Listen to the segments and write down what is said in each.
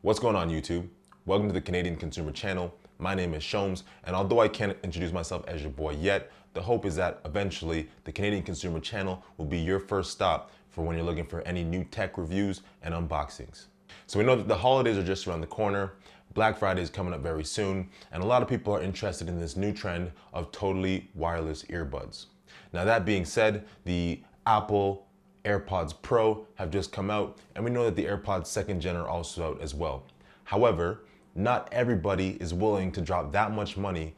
What's going on, YouTube? Welcome to the Canadian Consumer Channel. My name is Shomes, and although I can't introduce myself as your boy yet, the hope is that eventually the Canadian Consumer Channel will be your first stop for when you're looking for any new tech reviews and unboxings. So we know that the holidays are just around the corner, Black Friday is coming up very soon, and a lot of people are interested in this new trend of totally wireless earbuds. Now that being said, the Apple Airpods Pro have just come out, and we know that the Airpods 2nd Gen are also out as well. However, not everybody is willing to drop that much money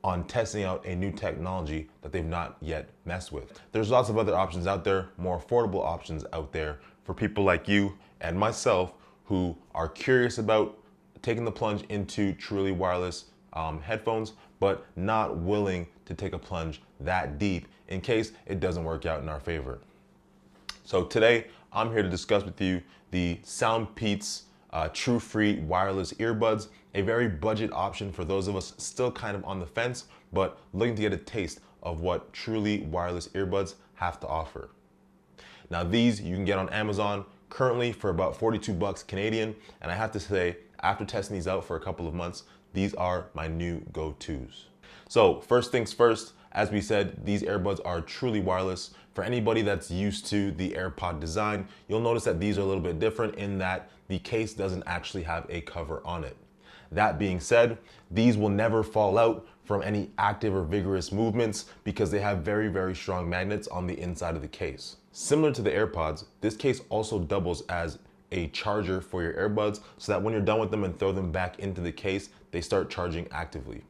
on testing out a new technology that they've not yet messed with. There's lots of other options out there, more affordable options out there for people like you and myself who are curious about taking the plunge into truly wireless headphones, but not willing to take a plunge that deep in case it doesn't work out in our favor. So today, I'm here to discuss with you the SoundPEATS True Free Wireless Earbuds, a very budget option for those of us still kind of on the fence, but looking to get a taste of what truly wireless earbuds have to offer. Now these you can get on Amazon currently for about 42 bucks Canadian, and I have to say, after testing these out for a couple of months, these are my new go-tos. So first things first, as we said, these earbuds are truly wireless. For anybody that's used to the AirPod design, you'll notice that these are a little bit different in that the case doesn't actually have a cover on it. That being said, these will never fall out from any active or vigorous movements because they have very, very strong magnets on the inside of the case. Similar to the AirPods, this case also doubles as a charger for your earbuds so that when you're done with them and throw them back into the case, they start charging actively.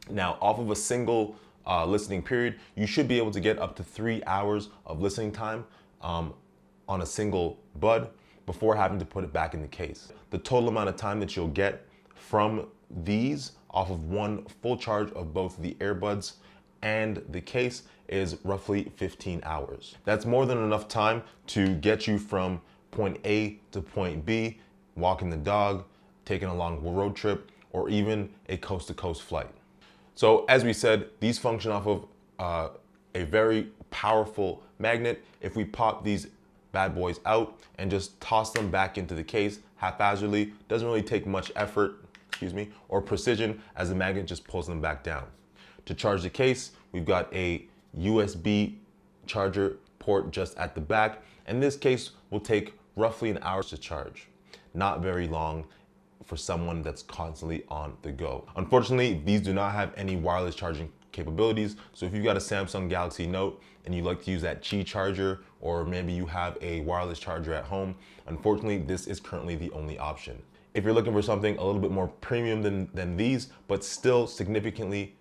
Now, off of a single listening period, you should be able to get up to 3 hours of listening time on a single bud before having to put it back in the case. The total amount of time that you'll get from these off of one full charge of both the earbuds and the case is roughly 15 hours. That's more than enough time to get you from point A to point B, walking the dog, taking a long road trip, or even a coast-to-coast flight. So as we said, these function off of a very powerful magnet. If we pop these bad boys out and just toss them back into the case haphazardly, doesn't really take much effort, or precision, as the magnet just pulls them back down. To charge the case, we've got a USB charger port just at the back, and this case will take roughly an hour to charge. Not very long for someone that's constantly on the go. Unfortunately, these do not have any wireless charging capabilities. So if you've got a Samsung Galaxy Note and you like to use that Qi charger, or maybe you have a wireless charger at home, unfortunately, this is currently the only option. If you're looking for something a little bit more premium than these, but still significantly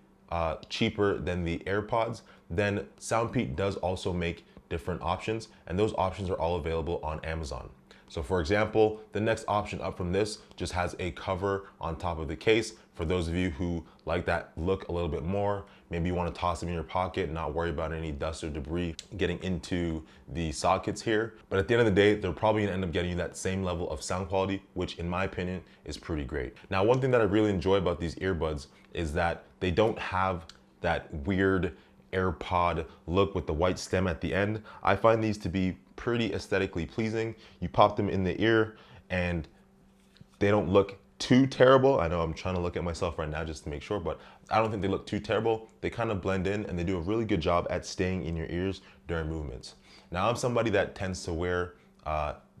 cheaper than the AirPods, then SoundPEATS does also make different options, and those options are all available on Amazon. So for example, the next option up from this just has a cover on top of the case. For those of you who like that look a little bit more, maybe you want to toss them in your pocket and not worry about any dust or debris getting into the sockets here. But at the end of the day, they're probably gonna end up getting you that same level of sound quality, which in my opinion is pretty great. Now, one thing that I really enjoy about these earbuds is that they don't have that weird AirPod look with the white stem at the end. I find these to be pretty aesthetically pleasing. You pop them in the ear and they don't look too terrible. I know I'm trying to look at myself right now just to make sure, but I don't think they look too terrible. They kind of blend in and they do a really good job at staying in your ears during movements. Now, I'm somebody that tends to wear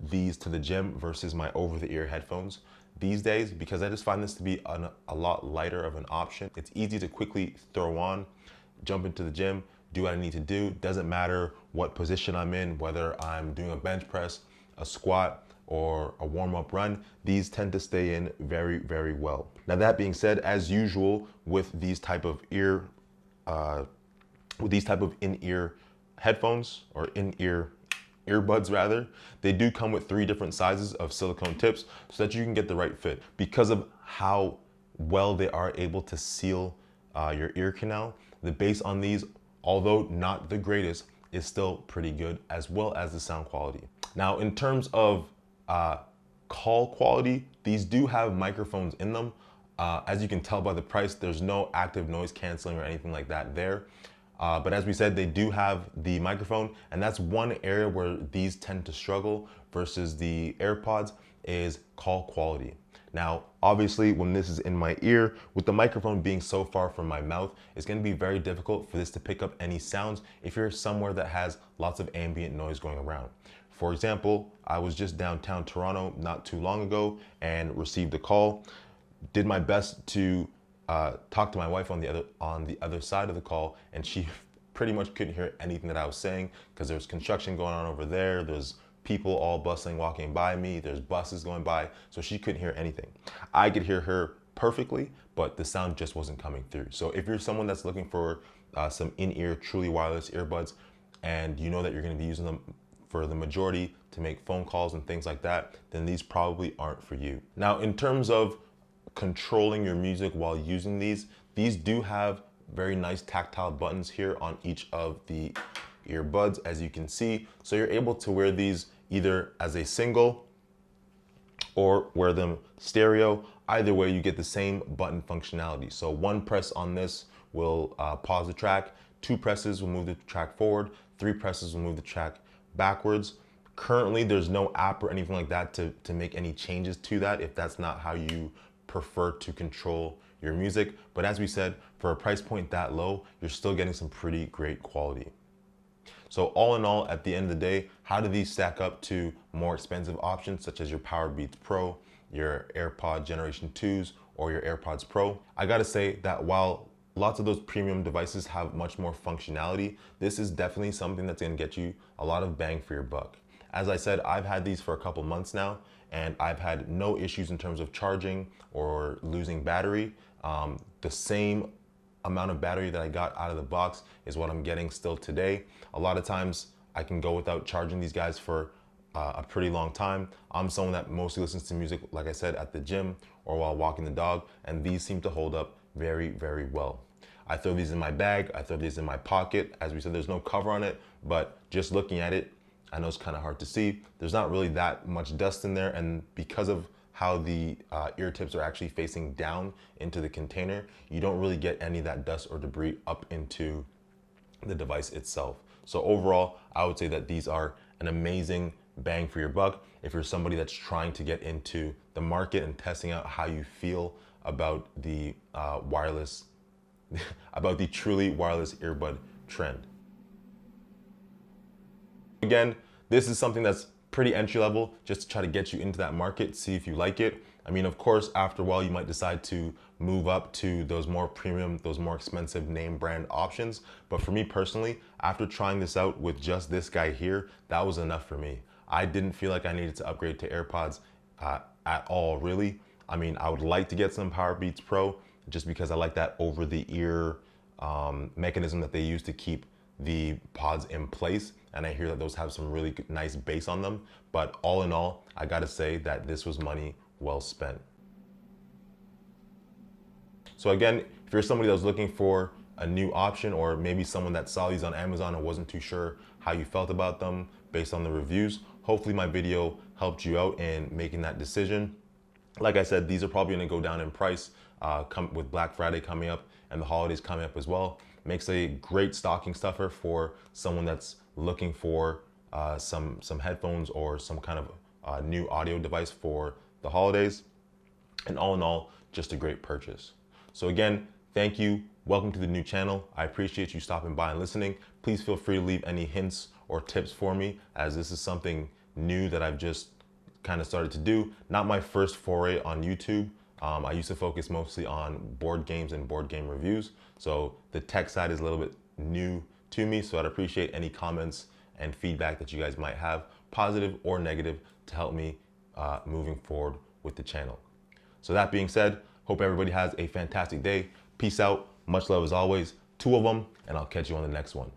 these to the gym versus my over-the-ear headphones these days because I just find this to be a lot lighter of an option. It's easy to quickly throw on, jump into the gym, do what I need to do. Doesn't matter what position I'm in, whether I'm doing a bench press, a squat, or a warm-up run, these tend to stay in very, very well. Now that being said, as usual with these type of in-ear headphones, or in-ear earbuds rather, they do come with 3 different sizes of silicone tips so that you can get the right fit. Because of how well they are able to seal your ear canal, the bass on these, although not the greatest, is still pretty good, as well as the sound quality. Now, in terms of call quality, these do have microphones in them. As you can tell by the price, there's no active noise canceling or anything like that there. But as we said, they do have the microphone, and that's one area where these tend to struggle versus the AirPods is call quality. Now, obviously, when this is in my ear, with the microphone being so far from my mouth, it's going to be very difficult for this to pick up any sounds if you're somewhere that has lots of ambient noise going around. For example, I was just downtown Toronto not too long ago and received a call. Did my best to talk to my wife on the other side of the call, and she pretty much couldn't hear anything that I was saying because there's construction going on over there. There's people all bustling, walking by me. There's buses going by, so she couldn't hear anything. I could hear her perfectly, but the sound just wasn't coming through. So if you're someone that's looking for some in-ear, truly wireless earbuds, and you know that you're going to be using them for the majority to make phone calls and things like that, then these probably aren't for you. Now, in terms of controlling your music while using these do have very nice tactile buttons here on each of the earbuds, as you can see. So you're able to wear these either as a single or wear them stereo. Either way, you get the same button functionality. So one press on this will pause the track, 2 presses will move the track forward, 3 presses will move the track backwards. Currently, there's no app or anything like that to make any changes to that if that's not how you prefer to control your music. But as we said, for a price point that low, you're still getting some pretty great quality. So all in all, at the end of the day, how do these stack up to more expensive options such as your SoundPEATS Pro, your AirPods Generation 2s, or your AirPods Pro? I gotta say that while lots of those premium devices have much more functionality, this is definitely something that's gonna get you a lot of bang for your buck. As I said, I've had these for a couple months now, and I've had no issues in terms of charging or losing battery. The same amount of battery that I got out of the box is what I'm getting still today. A lot of times I can go without charging these guys for a pretty long time. I'm someone that mostly listens to music, like I said, at the gym or while walking the dog, and these seem to hold up very, very well. I throw these in my bag, I throw these in my pocket. As we said, there's no cover on it, but just looking at it, I know it's kind of hard to see. There's not really that much dust in there, and because of how the ear tips are actually facing down into the container, you don't really get any of that dust or debris up into the device itself. So overall, I would say that these are an amazing bang for your buck if you're somebody that's trying to get into the market and testing out how you feel about the about the truly wireless earbud trend. Again, this is something that's pretty entry level, just to try to get you into that market, see if you like it. I mean, of course, after a while, you might decide to move up to those more premium, those more expensive name brand options. But for me personally, after trying this out with just this guy here, that was enough for me. I didn't feel like I needed to upgrade to AirPods at all, really. I mean, I would like to get some SoundPEATS Pro just because I like that over the ear mechanism that they use to keep the pods in place, and I hear that those have some really nice bass on them. But all in all, I gotta say that this was money well spent. So again, if you're somebody that was looking for a new option, or maybe someone that saw these on Amazon and wasn't too sure how you felt about them based on the reviews, hopefully my video helped you out in making that decision. Like I said, these are probably gonna go down in price with Black Friday coming up and the holidays coming up as well. Makes a great stocking stuffer for someone that's looking for some headphones or some kind of new audio device for the holidays. And all in all, just a great purchase. So again, thank you. Welcome to the new channel. I appreciate you stopping by and listening. Please feel free to leave any hints or tips for me, as this is something new that I've just kind of started to do. Not my first foray on YouTube. I used to focus mostly on board games and board game reviews. So the tech side is a little bit new to me. So I'd appreciate any comments and feedback that you guys might have, positive or negative, to help me moving forward with the channel. So that being said, hope everybody has a fantastic day. Peace out. Much love as always. 2 of them, and I'll catch you on the next one.